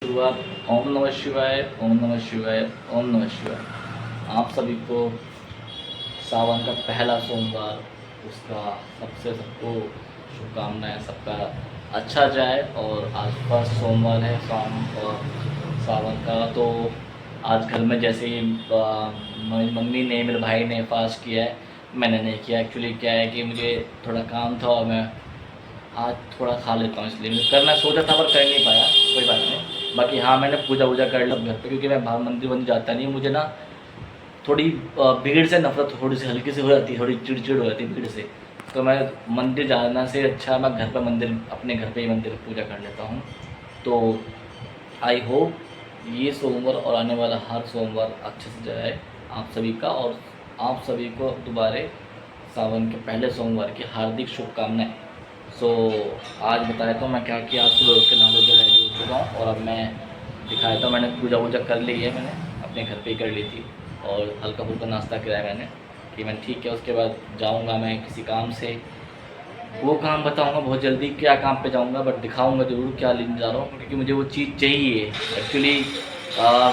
शुरुआत ओम नमः शिवाय, ओम नमः शिवाय, ओम नमः शिवाय। आप सभी को सावन का पहला सोमवार, उसका सबको शुभकामनाएं। सबका अच्छा जाए। और आज फर्स्ट सोमवार है सावन का। तो आज घर में जैसे ही मेरी मम्मी ने, मेरे भाई ने फास्ट किया है, मैंने नहीं किया। एक्चुअली क्या है कि मुझे थोड़ा काम था और मैं आज थोड़ा खा लेता हूँ, इसलिए मैं करना सोचा था पर कर नहीं पाया। कोई बात नहीं। बाकी हाँ, मैंने पूजा वूजा कर लिया घर पे, क्योंकि मैं बाहर मंदिर वंदिर जाता नहीं हूँ। मुझे ना थोड़ी भीड़ से नफरत थोड़ी सी हल्की सी हो जाती है, थोड़ी चिड़चिड़ हो जाती है भीड़ से। तो मैं मंदिर जाना से अच्छा मैं घर पर मंदिर, अपने घर पे ही मंदिर पूजा कर लेता हूँ। तो आई होप ये सोमवार और आने वाला हर सोमवार अच्छे से जाए आप सभी का। और आप सभी को दोबारा सावन के पहले सोमवार की हार्दिक शुभकामनाएं। आज बताया तो मैं क्या किया। आज सुबह उठ के नहा धो के रेडी हो चुका हूँ और अब मैं दिखाया था, मैंने पूजा वूजा कर ली है, मैंने अपने घर पे ही कर ली थी। और हल्का फुल्का नाश्ता किया है मैंने कि मैं ठीक है। उसके बाद जाऊँगा मैं किसी काम से, वो काम बताऊँगा बहुत जल्दी क्या काम पे जाऊँगा, बट दिखाऊँगा ज़रूर क्या लेने जा रहा हूँ, क्योंकि मुझे वो चीज़ चाहिए एक्चुअली।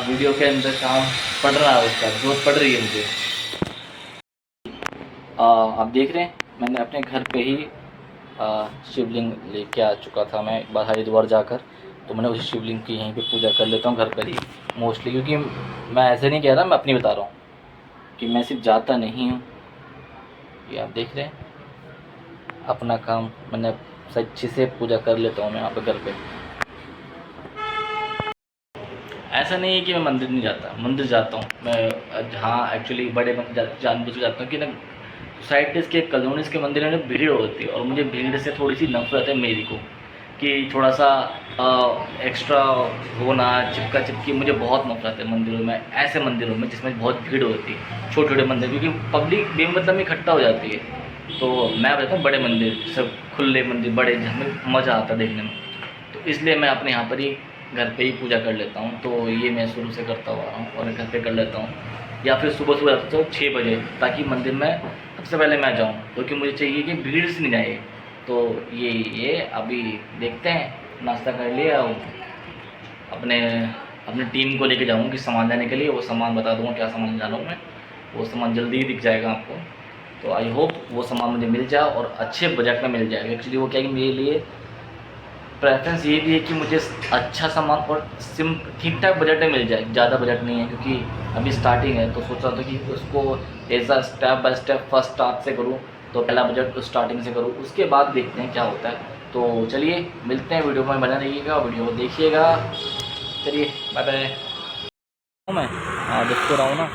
वीडियो के अंदर काम पड़ रहा है, उसका जरूरत पड़ रही है मुझे। आप देख रहे हैं मैंने अपने घर पे ही शिवलिंग लेके आ चुका था मैं एक बार हरिद्वार जाकर। तो मैंने उसी शिवलिंग की यहीं पे पूजा कर लेता हूँ घर पर ही मोस्टली, क्योंकि मैं ऐसे नहीं कह रहा, मैं अपनी बता रहा हूँ कि मैं सिर्फ जाता नहीं हूँ। ये आप देख रहे हैं अपना काम मैंने सच्ची से पूजा कर लेता हूँ मैं यहाँ पे घर पे। ऐसा नहीं है कि मैं मंदिर नहीं जाता, मंदिर जाता हूँ मैं। हाँ एक्चुअली बड़े मंदिर जानबूझ के जाता हूँ कि ना सोसाइटीज़ के, कॉलोनीज़ के मंदिरों में भीड़ होती है और मुझे भीड़ से थोड़ी सी नफरत है मेरी को, कि थोड़ा सा एक्स्ट्रा होना, चिपका चिपकी, मुझे बहुत नफरत है मंदिरों में। ऐसे मंदिरों में जिसमें बहुत भीड़ होती है, छोटे छोटे मंदिर, क्योंकि पब्लिक बेमतलब में इकट्ठा हो जाती है। तो मैं कहता हूँ बड़े मंदिर, सब खुले मंदिर बड़े, जिसमें मज़ा आता है देखने में। तो इसलिए मैं अपने यहाँ पर ही घर पे ही पूजा कर लेता हूँ। तो ये मैं शुरू से करता हुआ हूँ और घर पे कर लेता हूँ, या फिर सुबह सुबह जाता हूँ 6 बजे, ताकि मंदिर में सबसे पहले मैं जाऊँ, क्योंकि मुझे चाहिए कि भीड़ से नहीं जाए। तो ये अभी देखते हैं, नाश्ता कर लिया, अपने अपनी टीम को लेके जाऊँगा कि सामान लेने के लिए। वो सामान बता दूँगा क्या सामान ला रहा हूँ मैं, वो सामान जल्दी ही दिख जाएगा आपको। तो आई होप वो सामान मुझे मिल जाए और अच्छे बजट में मिल जाएगा। एक्चुअली वो क्या है कि मेरे लिए प्रेफरेंस ये भी है कि मुझे अच्छा सामान और ठीक ठाक बजट में मिल जाए, ज़्यादा बजट नहीं है, क्योंकि अभी स्टार्टिंग है। तो सोच रहा था कि उसको as a step by step first start से करूँ, तो पहला बजट तो स्टार्टिंग से करूँ, उसके बाद देखते हैं क्या होता है। तो चलिए मिलते हैं, वीडियो में बना रहिएगा, वीडियो को देखिएगा। चलिए बाय बाय। मैं हाँ देखते रहा हूँ ना,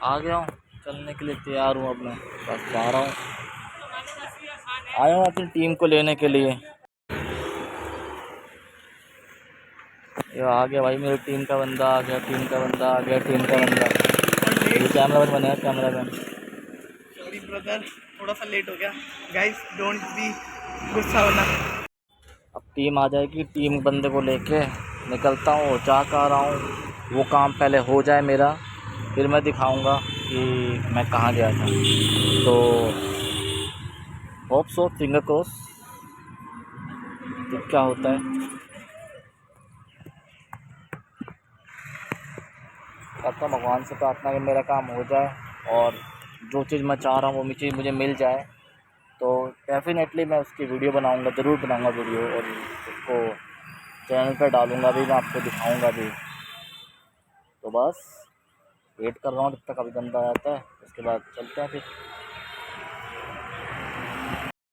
आ गया हूँ, चलने के लिए तैयार हूँ, अब मैं बस जा रहा हूँ, आया हूँ अपनी टीम को लेने के लिए। ये आ गया भाई, मेरी टीम का बंदा आ गया, टीम का बंदा आ गया, टीम का बंदा। ये कैमरा मैन बनेगा, कैमरा मैन। सॉरी ब्रदर, थोड़ा सा लेट हो गया। गाइस डोंट बी गुस्सा होना। अब टीम आ जाएगी, टीम बंदे को लेके निकलता हूँ, जा कर आ रहा हूँ। वो काम पहले हो जाए मेरा, फिर मैं दिखाऊंगा कि मैं कहाँ गया था। तो होप सो, फिंगर क्रॉस, तो क्या होता है। करता हूँ भगवान से प्रार्थना कि मेरा काम हो जाए और जो चीज़ मैं चाह रहा हूँ वो चीज़ मुझे मिल जाए। तो डेफिनेटली मैं उसकी वीडियो बनाऊंगा, ज़रूर बनाऊंगा वीडियो, और उसको चैनल पर डालूंगा भी, मैं आपको दिखाऊंगा भी। तो बस वेट कर रहा हूँ जब तक अभी बंदा आ जाता है, उसके बाद चलते हैं फिर।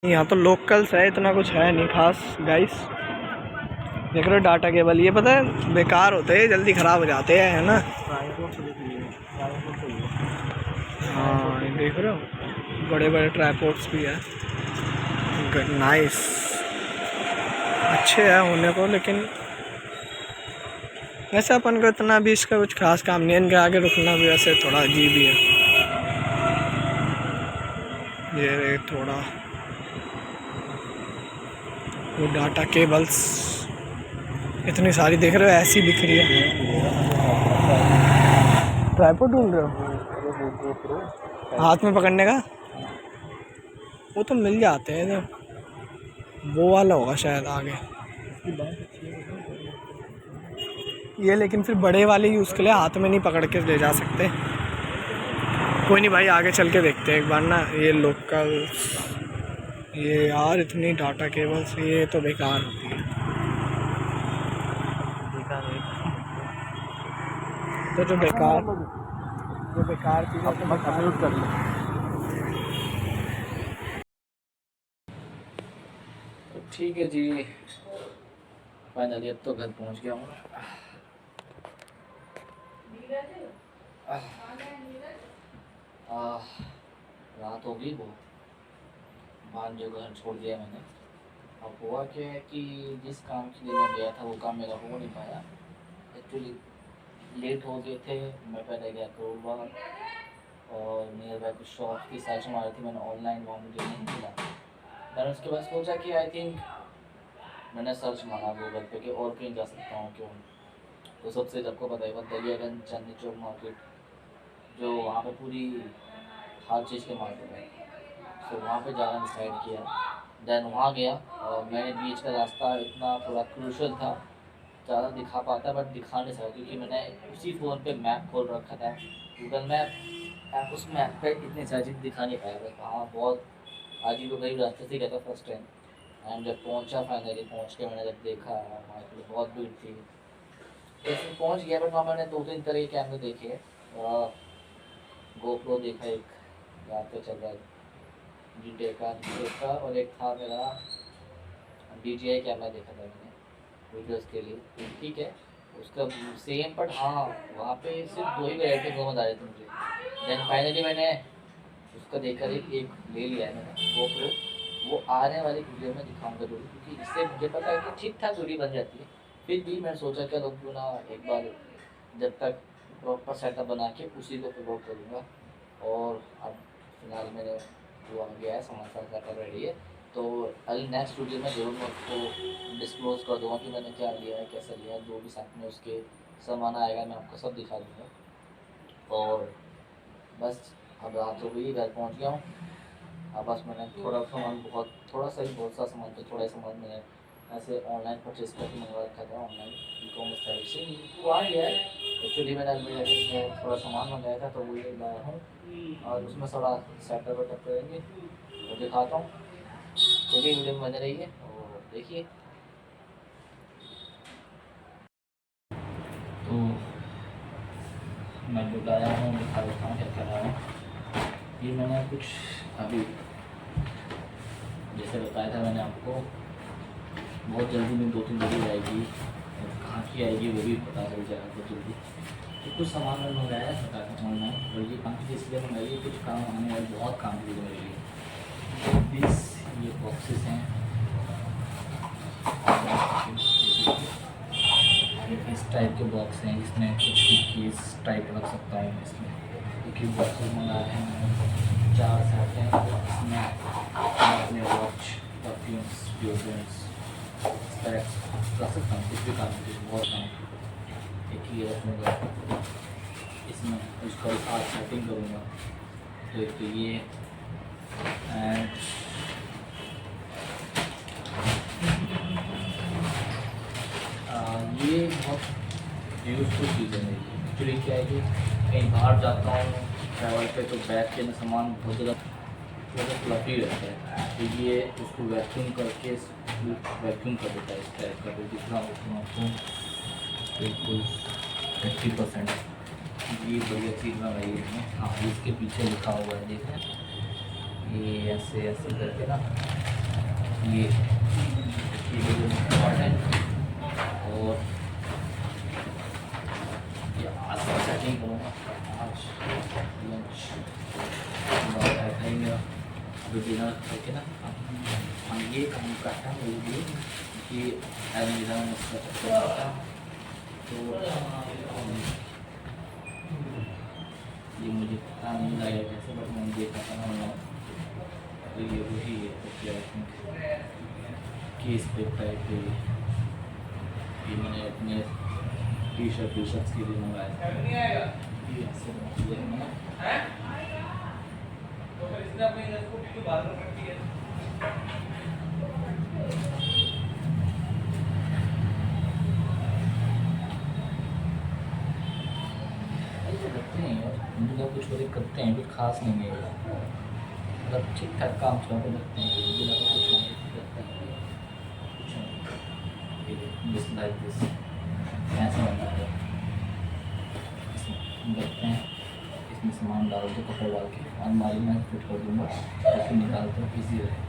यहाँ तो लोकल्स है, इतना कुछ है नहीं खास। गाइस देख रहे हो डाटा केबल, ये पता है बेकार होते हैं, जल्दी ख़राब हो जाते हैं, है ना। हाँ ये देख रहे हो, बड़े बड़े ट्राइपॉड्स भी है। नाइस, अच्छे हैं होने को, लेकिन वैसे अपन को इतना भी इसका कुछ खास काम नहीं है। इनके आगे रुकना भी वैसे थोड़ा अजीब ही है। ये थोड़ा वो डाटा केबल्स इतनी सारी देख रहे हो, ऐसी दिख रही है। ट्राइपॉड ढूंढ रहे हो हाथ में पकड़ने का? वो तो मिल जाते हैं, जब वो वाला होगा शायद आगे। की बात अच्छी है। ये लेकिन फिर बड़े वाले यूज़ के लिए हाथ में नहीं पकड़ के ले जा सकते। कोई नहीं भाई, आगे चल के देखते हैं एक बार ना। ये लोकल, ये यार इतनी डाटा केबल्स ये तो बेकार होती है। तो जो बेकार चीज़ें तो बेकार यूज़ कर लो। तो ठीक है जी, फाइनली अब तो घर पहुंच गया हूँ। रात हो गई बहुत, मान जो घर छोड़ दिया मैंने। अब हुआ क्या है कि जिस काम के लिए मैं गया था वो काम मेरा हो नहीं पाया। एक्चुअली लेट हो गए थे। मैं पहले गया करोल बाग और नियर बाय कुछ शॉप की सर्च मारी थी मैंने ऑनलाइन, वहाँ मुझे नहीं मिला। मैंने उसके बाद सोचा कि आई थिंक मैंने सर्च मारा गूगल पे कि और कहीं जा सकता हूँ क्यों। तो सबसे आपको पता है दरियागंज चांदनी चौक मार्केट, जो वहाँ पे पूरी हर चीज़ के मार्केट है। तो वहाँ पे जाना डिसाइड किया। देन वहाँ गया और मैंने बीच का रास्ता इतना थोड़ा क्रूशल था, ज़्यादा दिखा पाता बट दिखा नहीं सकता क्योंकि मैंने उसी फ़ोन पे मैप खोल रखा था, गूगल मैप। उस मैप पे इतनी सारी चीज़ दिखा नहीं पाया। बस वहाँ बहुत अजीब गरीब रास्ते से गया था फर्स्ट टाइम। एंड जब पहुँचा, फाइनली पहुँच के मैंने जब देखा वहाँ पे बहुत भीड़ थी। ऐसे पहुँच गया बट वहाँ मैंने 2-3 तरह के कैमरे देखे। गोप्रो देखा, एक यहाँ पे चल रहा है GTA का, और एक था मेरा DJI कैमरा देखा था मैंने वीडियोस के लिए। ठीक है, उसका सेम, बट हाँ वहाँ पे सिर्फ 2 ही वैरायटी समझ आ रही थी मुझे। देन फाइनली मैंने उसका देखकर एक ले लिया है मैंने GoPro। वो आने वाली वीडियो में दिखाऊंगा जरूर, क्योंकि इससे मुझे पता है कि ठीक ठाक वीडियो बन जाती है। फिर भी मैं सोचा क्या लोग क्यों ना एक बार जब तक प्रॉपर सेटअप बना के उसी को प्रमोट करूँगा। और अब फिलहाल मेरे वो आ गया है, सामान सेटअप रेडी है। तो अगली नेक्स्ट वीडियो में ज़रूर मैं आपको डिस्क्लोज़ कर दूँगा कि मैंने क्या लिया है, कैसे लिया है, जो भी साथ में उसके सामान आएगा मैं आपको सब दिखा दूँगा। और बस अब रात हो गई, घर पहुँच गया हूँ। अब बस मैंने थोड़ा सामान, बहुत सा सामान, तो थोड़ा सामान मैंने ऐसे ऑनलाइन परचेज करके मंगवा रखा था, ऑनलाइन ई-कॉमर्स साइट से। वो आ गया है। एक्चुअली मैंने में थोड़ा सामान मंगाया था तो वो ये लाया हूँ, और उसमें थोड़ा सेटअप वेटअप करेंगे तो दिखाता हूँ। चलिए वीडियो में बने रहिए और देखिए। तो मैं जो लाया हूँ दिखा देता हूँ क्या क्या लाया हूँ। ये मैंने कुछ अभी जैसे बताया था मैंने आपको, बहुत जल्दी में 2-3 वीडियो आएगी, और कहाँ की आएगी वो भी पता चल जाएगा बहुत जल्दी। तो कुछ सामान मैंने मंगाया है पता नहीं ऑनलाइन, और ये काम की इसलिए मंगाई है, कुछ काम आने वाले, बहुत काम की चीज़ें मेरे लिए। 20 ये बॉक्सेस हैं, इस टाइप के बॉक्स हैं, इसमें कुछ भी कीज टाइप रख सकता हूँ इसमें। क्योंकि बॉक्सेस मंगाए हैं मैंने, 4 सेट हैं। इसमें अपने वॉच, परफ्यूम्स, डिओड्रेंट्स, स्पेक्स रख सकता हूँ, कुछ भी काम की बहुत काम। एक ही रखूँगा इसमें, उसका साथ सेटिंग करूँगा। तो एक तो ये, एंड ये बहुत यूज़फुल चीज़ है मेरी। एक्चुअली क्या है कि कहीं बाहर जाता हूँ ट्रैवल पे, तो बैग के में सामान बहुत ज़्यादा फ्लफी रहता है, तो ये उसको वैक्यूम करके वैक्यूम कर देता है इस टाइप का। तो जितना आपको बिल्कुल 50%, ये बढ़िया चीज़ मंगाई है। हाँ, इसके पीछे लिखा हुआ है देखें, ये ऐसे ऐसे करके ना, ये इम्पॉर्टेंट। और ये आज का सेटिंग करूँगा, आज लंच खाएंगे अभी डिनर करके ना। हम ये काम करता है मेरे लिए कि एमेजन उसका चक्कर आता, तो ये मुझे पता नहीं लगा कैसे, बट मैंने देखा था ऑनलाइन। तो ये वही है केस पेपर टाइप के, ये मैंने अपने टी-शर्ट्स के लिए मंगाया था। ये ऐसे मैंने कुछ वो करते हैं, कुछ खास नहीं है, मतलब ठीक ठाक काम चला के रखते हैं, बिना कुछ नहीं करते हैं, कुछ नहीं। दिस लाइक दिस ऐसा बनता है, इसमें रखते हैं, इसमें सामान डाल दो, कपड़े डाल के अलमारी में फिट कर दूँगा ताकि निकालते हैं ईजी रहे।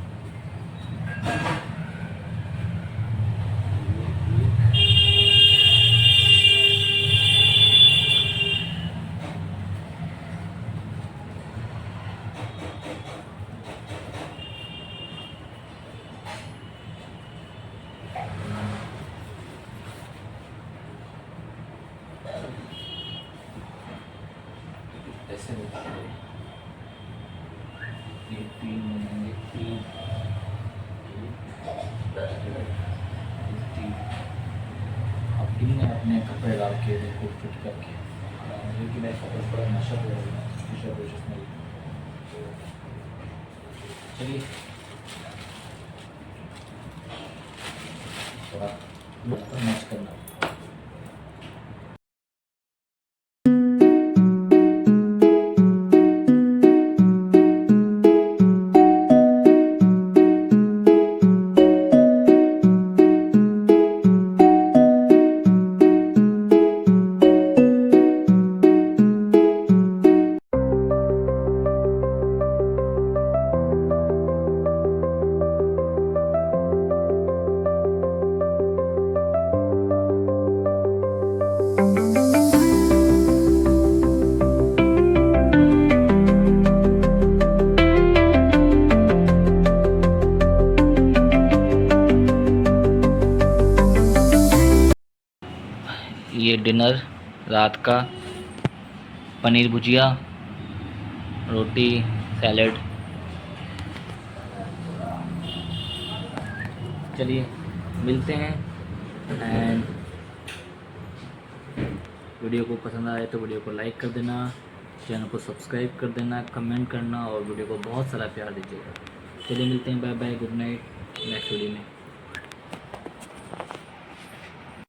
ऐसे होता है, ये 3 बनाएंगे, 3 अब इनमें अपने कपड़े डाल के देखो फिट करके, क्योंकि मेरे कपड़े थोड़ा नशा हो रहा है, चलिए थोड़ा मैच करना। ये डिनर रात का, पनीर भुजिया, रोटी, सैलेड। चलिए मिलते हैं, एंड वीडियो को पसंद आए तो वीडियो को लाइक कर देना, चैनल को सब्सक्राइब कर देना, कमेंट करना और वीडियो को बहुत सारा प्यार दीजिएगा। चलिए मिलते हैं, bye bye, good night, next video में।